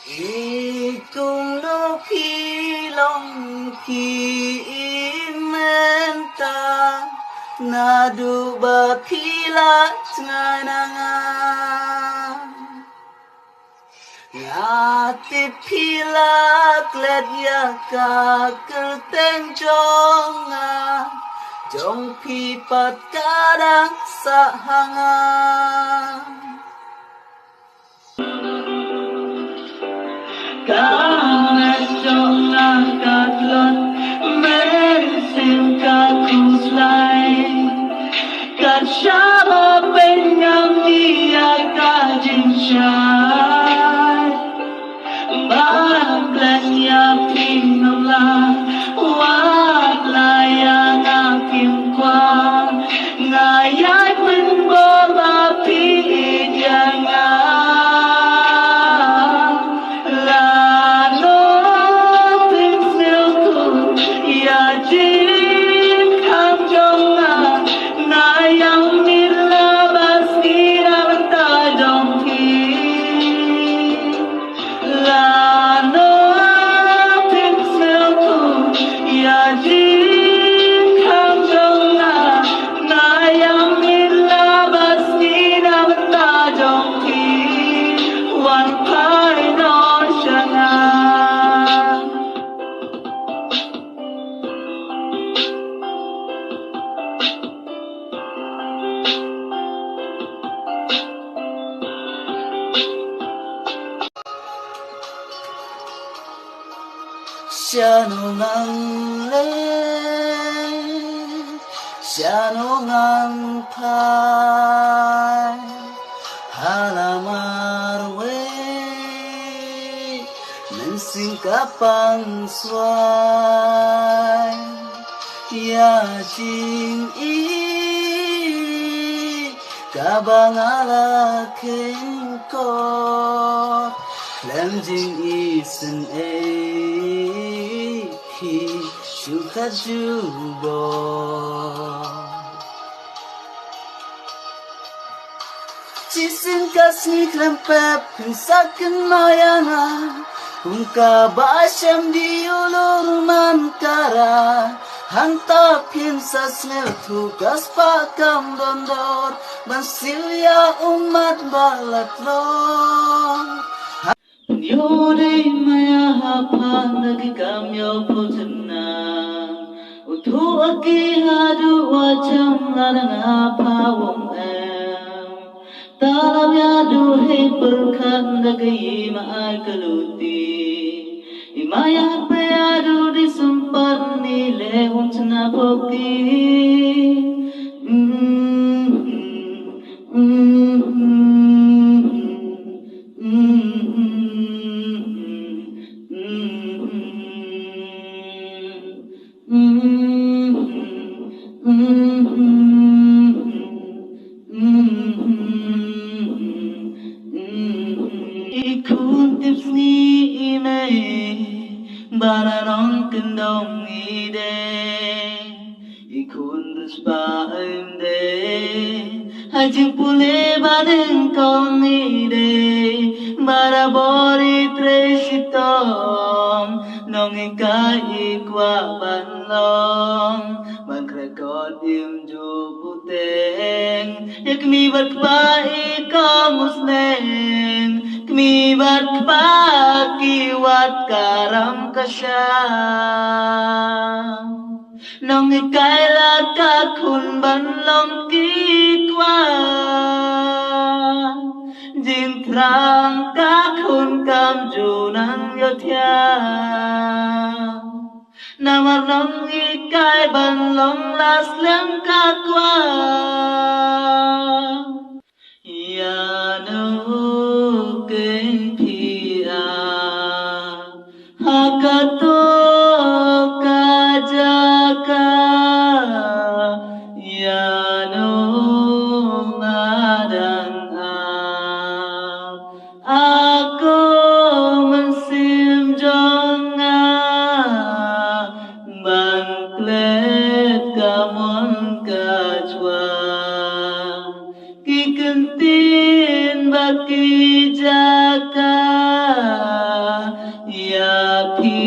Ý cùng lúc khi lòng khi men ta na du ba khi la ngana nga ti pila klet ya ka kerteng jonga jong pi pat kadang sahanga Kanan jonga katlot mesin kakuslay Kasyaba penyang dia kajin syai Baklan ya pinamla Wakla yang akim kwa Ngayay penbola pihit yang Syanongang pai halamar we mensing kapang swai ya jing i kabangala kengko lem jing i sen ki suka jubo Cisin kasih krempep Pinsakan mayana Ungka basyam di ulur mankara Hantap pinsas nel tugas pakam dondor Bansilya umat balat long Nyore maya hapan Nagi kamyo putena Utu aki hadu wajam Ladang apa wong Talam ya duhe berkat Nagi maai keluti Imayat peyadu disempat Nile uncana bukti Ikun tips ni ime bararong kendong ide Ikun terus baemde hajing pule badeng kong ide barabori tresitom nong ikai kwa banlong Krekod im jo puteng Kami berkebaikan kaum muslim Kami berkebaikan kiwat karam kasyam Nong ikailah kakun banlong kikwa Jin terang kakun kam junang yotia Namar nong ikai ban long las lem kakwa Ya no ken pia hakato kajaka Ya no ngadang aku mensim jonga Bangklet kamon kajwa Kikentin baki jaka อยากเพี